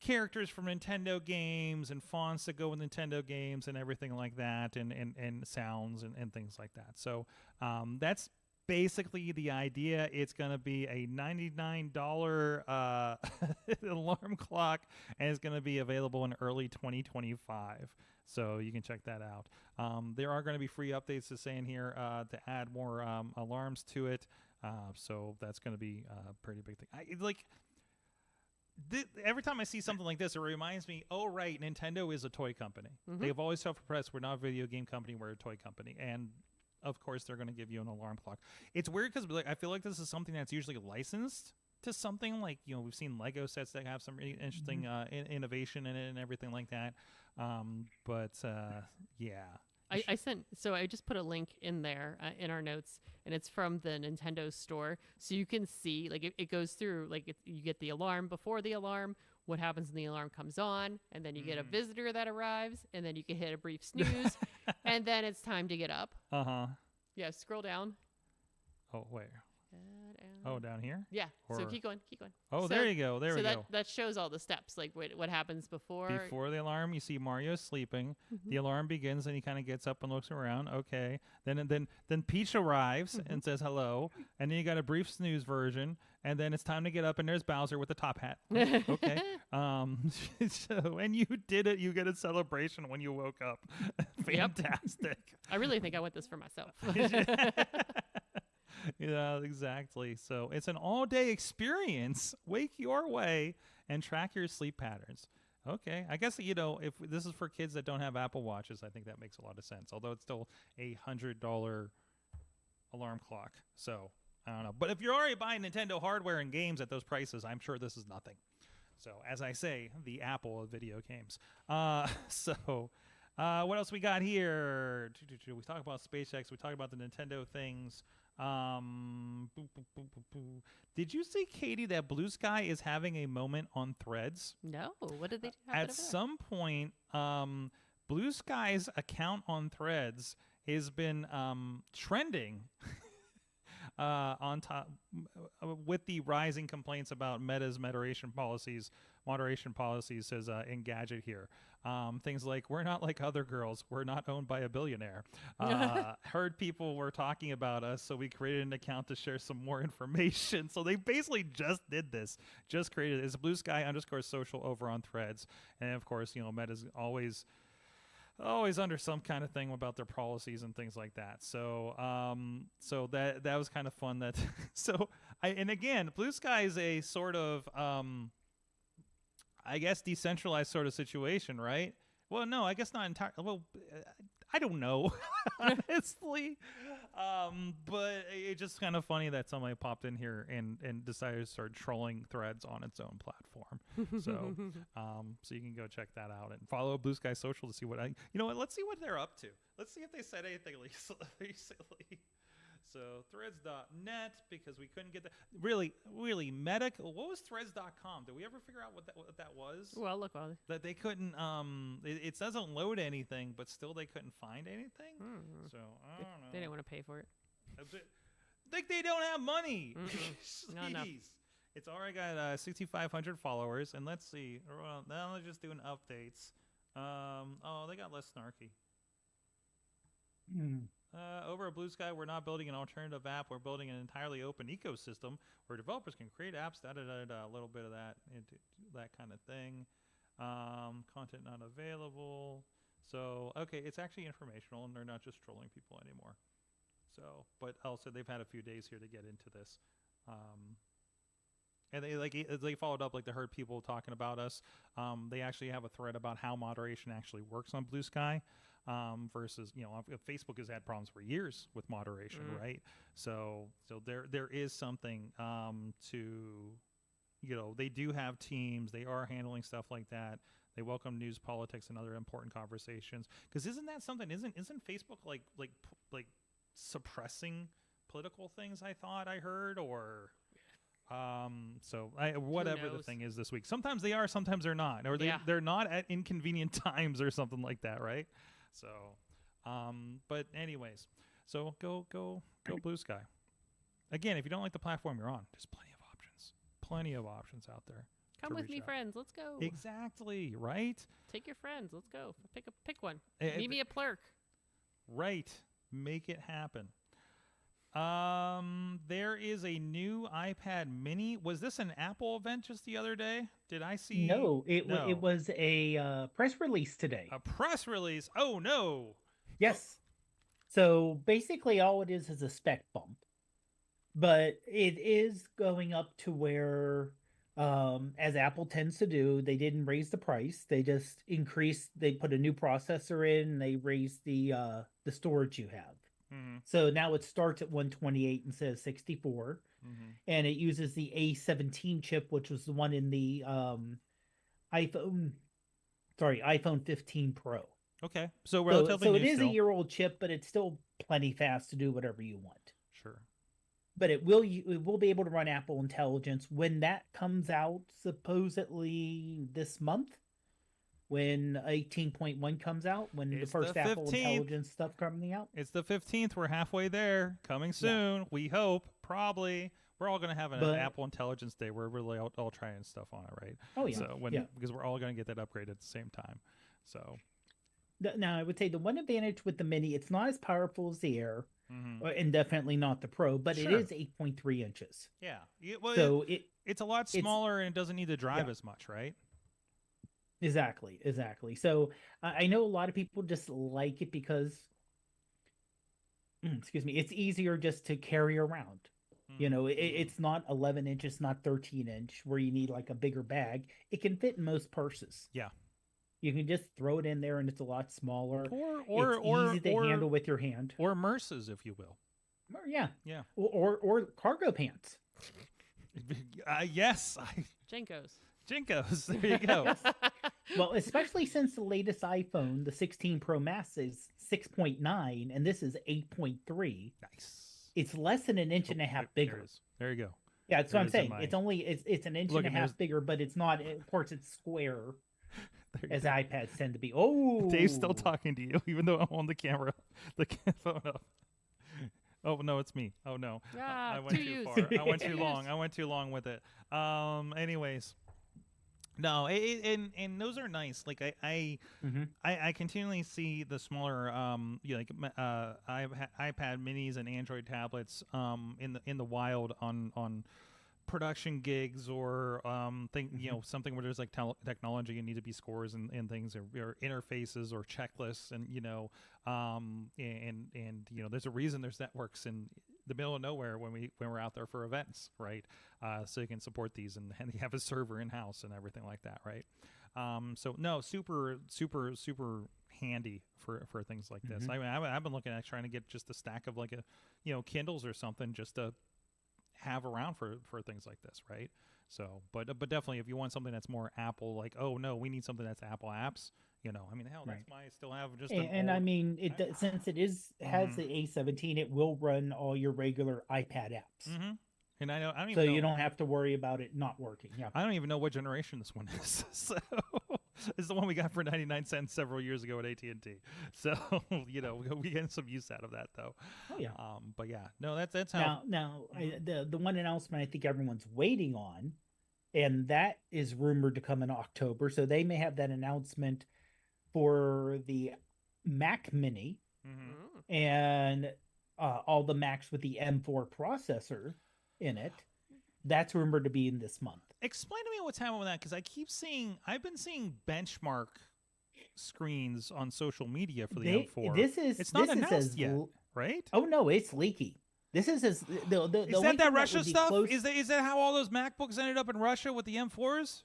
characters from Nintendo games and fonts that go with Nintendo games and everything like that, and sounds and things like that. So that's basically the idea. It's going to be a $99 alarm clock, and it's going to be available in early 2025. So you can check that out. There are going to be free updates to say in here to add more alarms to it. So that's going to be a pretty big thing. Every time I see something like this, it reminds me, oh, right, Nintendo is a toy company. They've always self-professed, we're not a video game company, we're a toy company. And, of course, they're going to give you an alarm clock. It's weird because I feel like this is something that's usually licensed to something. Like, we've seen Lego sets that have some really interesting innovation in it and everything like that. Yeah. I just put a link in there in our notes, and it's from the Nintendo store, so you can see like it goes through like you get the alarm before the alarm, what happens when the alarm comes on, and then you get a visitor that arrives, and then you can hit a brief snooze, and then it's time to get up. Yeah, scroll down. Oh, wait. Oh, down here? Yeah. So keep going. Oh, there you go. There we go. That shows all the steps, like what happens before. Before the alarm, you see Mario sleeping. The alarm begins, and he kind of gets up and looks around. Okay. Then Peach arrives and says hello, and then you got a brief snooze version, and then it's time to get up, and there's Bowser with the top hat. Okay. And you did it. You get a celebration when you woke up. Fantastic. I really think I want this for myself. Yeah, exactly. So it's an all-day experience. Wake your way and track your sleep patterns. Okay. I guess, if this is for kids that don't have Apple Watches, I think that makes a lot of sense. Although it's still a $100 alarm clock. So I don't know. But if you're already buying Nintendo hardware and games at those prices, I'm sure this is nothing. So as I say, the Apple of video games. What else we got here? We talked about SpaceX. We talked about the Nintendo things. Did you see, Katie, that Blue Sky is having a moment on Threads? No. What did they do? At some point, Blue Sky's account on Threads has been trending on top with the rising complaints about Meta's moderation policies says Engadget here. Things like, we're not like other girls. We're not owned by a billionaire. Heard people were talking about us, so we created an account to share some more information. So they basically just did this. Just created it. It's Blue Sky _social over on Threads. And, of course, Meta's always under some kind of thing about their policies and things like that. So that was kind of fun. And again, Blue Sky is a sort of I guess decentralized sort of situation, right? Well, no, I guess not entirely. Well, I don't know, honestly. But it's just kind of funny that somebody popped in here and decided to start trolling Threads on its own platform. So you can go check that out and follow Blue Sky Social to see what let's see what they're up to. Let's see if they said anything recently. So threads.net, because we couldn't get that. Really, Meta. What was threads.com? Did we ever figure out what that was? Well, look, that they couldn't. It doesn't load anything, but still they couldn't find anything. So I don't know. They didn't want to pay for it. Like they don't have money. Not enough. It's already got 6,500 followers, and let's see. Now they're just doing updates. Oh, they got less snarky. Over at Blue Sky, we're not building an alternative app. We're building an entirely open ecosystem where developers can create apps. A little bit of that into that kind of thing. Content not available. So okay, it's actually informational, and they're not just trolling people anymore. So, but also they've had a few days here to get into this. And they followed up, like they heard people talking about us. They actually have a thread about how moderation actually works on Blue Sky, versus Facebook has had problems for years with moderation, right? So there is something to, they do have teams. They are handling stuff like that. They welcome news, politics, and other important conversations. Because isn't that something? Isn't Facebook like suppressing political things? I thought I heard or. Whatever the thing is this week. Sometimes they are, sometimes they're not, or they're not at inconvenient times or something like that, right? So, but anyways, so go Blue Sky. Again, if you don't like the platform you're on, there's plenty of options out there. Come with me, friends. Let's go. Exactly, right? Take your friends. Let's go. Pick one. Meet me a plurk. Right. Make it happen. There is a new iPad mini. Was this an Apple event just the other day? Did I see? No, it was a press release today. A press release? Oh, no. Yes. So basically all it is a spec bump. But it is going up to where, as Apple tends to do, they didn't raise the price. They just they put a new processor in, and they raised the storage you have. So now it starts at 128 instead of 64, and it uses the A17 chip, which was the one in the iPhone 15 Pro. Okay, so relatively so new it is still. a year-old chip, but it's still plenty fast to do whatever you want. Sure. But it will be able to run Apple Intelligence when that comes out, supposedly this month. When 18.1 comes out, when the first Apple Intelligence stuff coming out. It's the 15th. We're halfway there. Coming soon. Yeah. We hope. Probably. We're all going to have an Apple Intelligence Day where we're really all trying stuff on it, right? Oh, yeah. So because we're all going to get that upgrade at the same time. So. Now, I would say the one advantage with the Mini, it's not as powerful as the Air, and definitely not the Pro, but it is 8.3 inches. Yeah. So it's a lot smaller and it doesn't need to drive as much, right? Exactly. So I know a lot of people just like it because, it's easier just to carry around. It's not 11 inches, not 13 inch, where you need like a bigger bag. It can fit in most purses. Yeah. You can just throw it in there, and it's a lot smaller. Or easy to handle with your hand. Or immerses, if you will. Yeah. Or cargo pants. Yes. Jinkos. There you go. Well, especially since the latest iPhone, the 16 Pro Max, is 6.9, and this is 8.3. Nice. It's less than an inch and a half bigger. There you go. Yeah, that's what I'm saying. It's an inch and a half bigger, but it's not. Of course, it's square, as iPads tend to be. Oh, Dave's still talking to you, even though I'm on the camera, the phone up. Oh no, it's me. Oh no, I went too far. I went too long. I went too long with it. Anyways. No, and those are nice. Like I continually see the smaller iPad minis and Android tablets in the wild on production gigs or something where there's like technology and need to be scores and things or interfaces or checklists and there's a reason there's networks in the middle of nowhere when we're out there for events, right? So you can support these and you have a server in house and everything like that, right? So no, super handy for things like this. I mean, I've been looking at trying to get just a stack of like Kindles or something just to have around for things like this, right? So, but definitely if you want something that's more Apple, like, oh no, we need something that's Apple apps. I mean, hell, that's why I still have just. I mean, since it has the A17, it will run all your regular iPad apps. And I don't even so know, you don't have to worry about it not working. Yeah, I don't even know what generation this one is. So It's the one we got for 99 cents several years ago at AT&T. So, we getting some use out of that though. Oh yeah. But yeah, no, that's how. Now, the one announcement I think everyone's waiting on, and that is rumored to come in October. So they may have that announcement for the Mac Mini and all the Macs with the M4 processor in it. That's rumored to be in this month. Explain to me what's happening with that, because I've been seeing benchmark screens on social media for the M4. It's not announced yet, right? Oh no, it's leaky. This is as the is that Russia stuff? Is that how all those MacBooks ended up in Russia with the M4s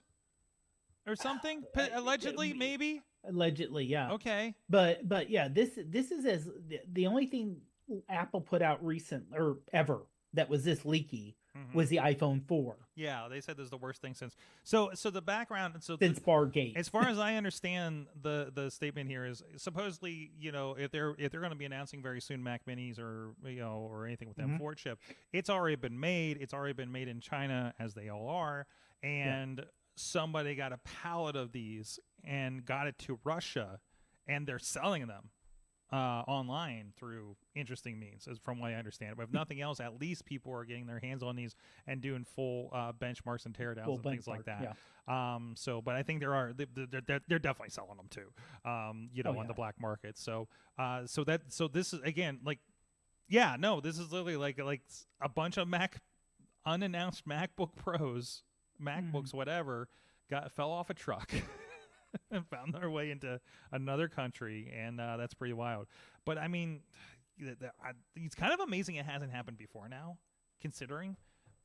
or something? Allegedly, maybe. Allegedly, yeah. Okay. But yeah, this is as the only thing Apple put out recent or ever that was this leaky was the iPhone 4. Yeah, they said this is the worst thing since. So the background. Since Bargate. As far as I understand, the statement here is supposedly, if they're going to be announcing very soon Mac Minis or anything with M4 chip, it's already been made. It's already been made in China, as they all are, and somebody got a pallet of these and got it to Russia, and they're selling them online through interesting means, as from what I understand. But if nothing else, at least people are getting their hands on these and doing full benchmarks and teardowns and things like that. Yeah. But I think they're definitely selling them too. On the black market. So this is again this is literally like a bunch of unannounced MacBook Pros, MacBooks, whatever, fell off a truck. And found their way into another country, and that's pretty wild. But I mean, it's kind of amazing it hasn't happened before now, considering.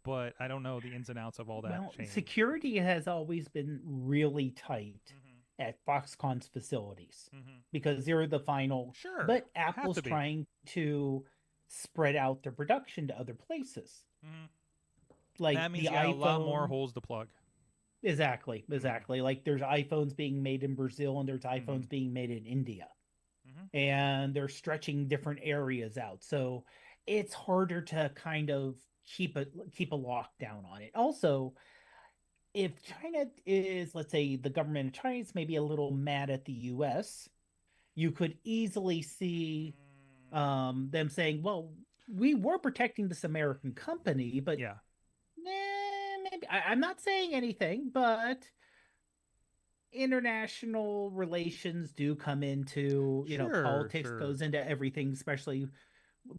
But I don't know the ins and outs of all that. Well, security has always been really tight at Foxconn's facilities because they're the final. Sure, but Apple's trying to spread out their production to other places. Like that means the you got iPhone, a lot more holes to plug. Exactly. Like there's iPhones being made in Brazil and there's iPhones being made in India. And they're stretching different areas out. So it's harder to kind of keep a lockdown on it. Also, if China is, let's say the government of China is maybe a little mad at the US, you could easily see them saying, well, we were protecting this American company, but maybe I'm not saying anything, but international relations do come into, politics goes into everything, especially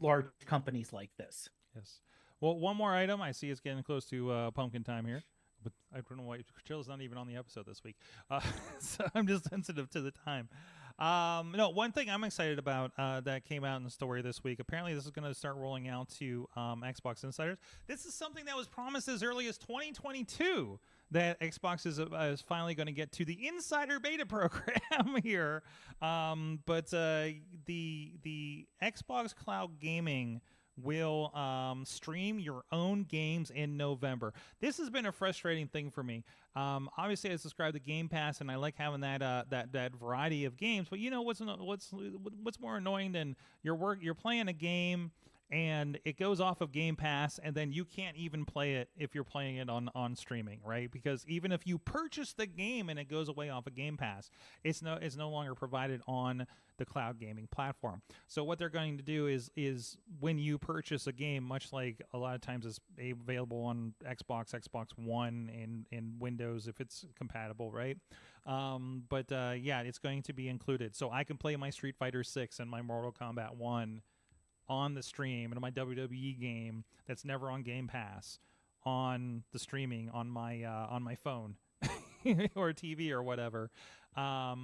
large companies like this. Yes. Well, one more item. I see it's getting close to pumpkin time here, but I don't know why Chill's not even on the episode this week. So I'm just sensitive to the time. One thing I'm excited about that came out in the story this week. Apparently, this is going to start rolling out to Xbox insiders. This is something that was promised as early as 2022 that Xbox is finally going to get to the insider beta program here. But the Xbox Cloud Gaming will stream your own games in November. This has been a frustrating thing for me. Obviously, I subscribe to Game Pass, and I like having that variety of games. But what's more annoying than you're playing a game and it goes off of Game Pass, and then you can't even play it if you're playing it on streaming, right? Because even if you purchase the game and it goes away off of Game Pass, it's no longer provided on the cloud gaming platform. So what they're going to do is when you purchase a game, much like a lot of times is available on Xbox One, and Windows if it's compatible, right? It's going to be included. So I can play my Street Fighter 6 and my Mortal Kombat 1 on the stream, and my WWE game that's never on Game Pass on the streaming on my phone or TV or whatever. So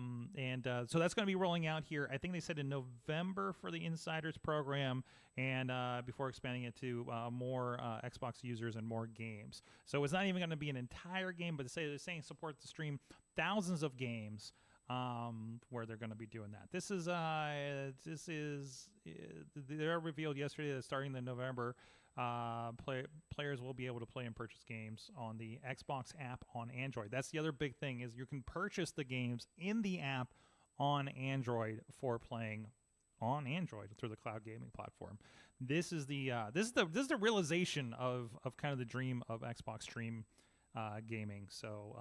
that's going to be rolling out here. I think they said in November for the Insiders program, and before expanding it to more Xbox users and more games. So it's not even going to be an entire game, but they're saying support to stream thousands of games. Where they're going to be doing that. This is they're revealed yesterday that starting in November, players will be able to play and purchase games on the Xbox app on Android. That's the other big thing, is you can purchase the games in the app on Android for playing on Android through the cloud gaming platform. This is the realization of kind of the dream of Xbox Stream gaming. So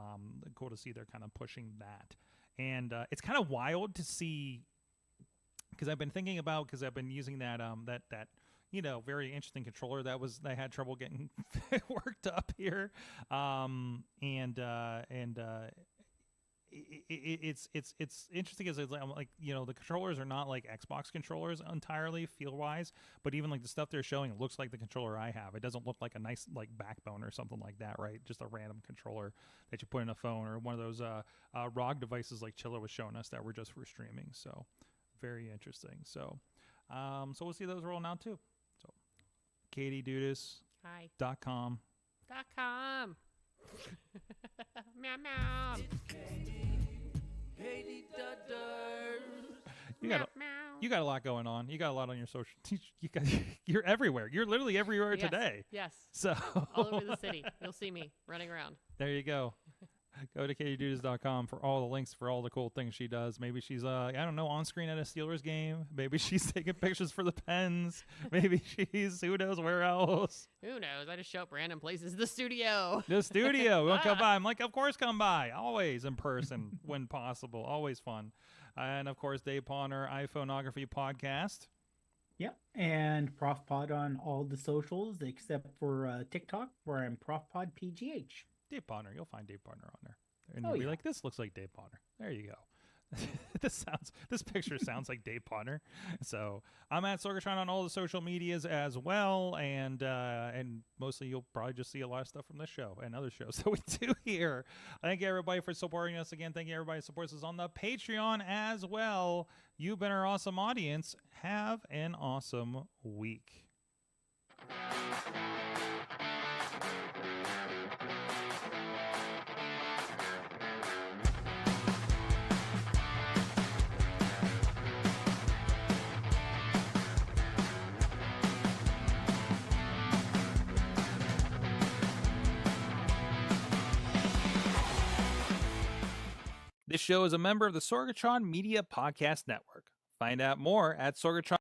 cool to see they're kind of pushing that. And it's kind of wild to see, because I've been thinking about, because I've been using that very interesting controller that I had trouble getting worked up here, it's interesting because it's like the controllers are not like Xbox controllers entirely feel wise, but even like the stuff they're showing, it looks like the controller I have. It doesn't look like a nice like backbone or something like that, right? Just a random controller that you put in a phone or one of those ROG devices like Chilla was showing us that were just for streaming. So very interesting. So we'll see those rolling out too. So KatieDudis.com. .com. Meow meow. You got a lot going on. You got a lot on your social. You're everywhere. You're literally everywhere today. Yes. So all over the city, you'll see me running around. There you go. Go to KatieDudis.com for all the links for all the cool things she does. Maybe she's on screen at a Steelers game. Maybe she's taking pictures for the Pens. Maybe she's who knows where else. Who knows? I just show up random places. The studio. The studio. We'll come by. I'm like, of course, come by. Always in person when possible. Always fun. And of course, Dave Pawner, iPhoneography podcast. Yep, and ProfPod on all the socials except for TikTok, where I'm ProfPodPGH. Dave Pawner. You'll find Dave Pawner on there. And you'll be like, this looks like Dave Pawner. There you go. This picture sounds like Dave Pawner. So I'm at Sorgatron on all the social medias as well, and mostly you'll probably just see a lot of stuff from this show and other shows that we do here. Thank you everybody for supporting us again. Thank you everybody who supports us on the Patreon as well. You've been our awesome audience. Have an awesome week. This show is a member of the Sorgatron Media Podcast Network. Find out more at Sorgatron.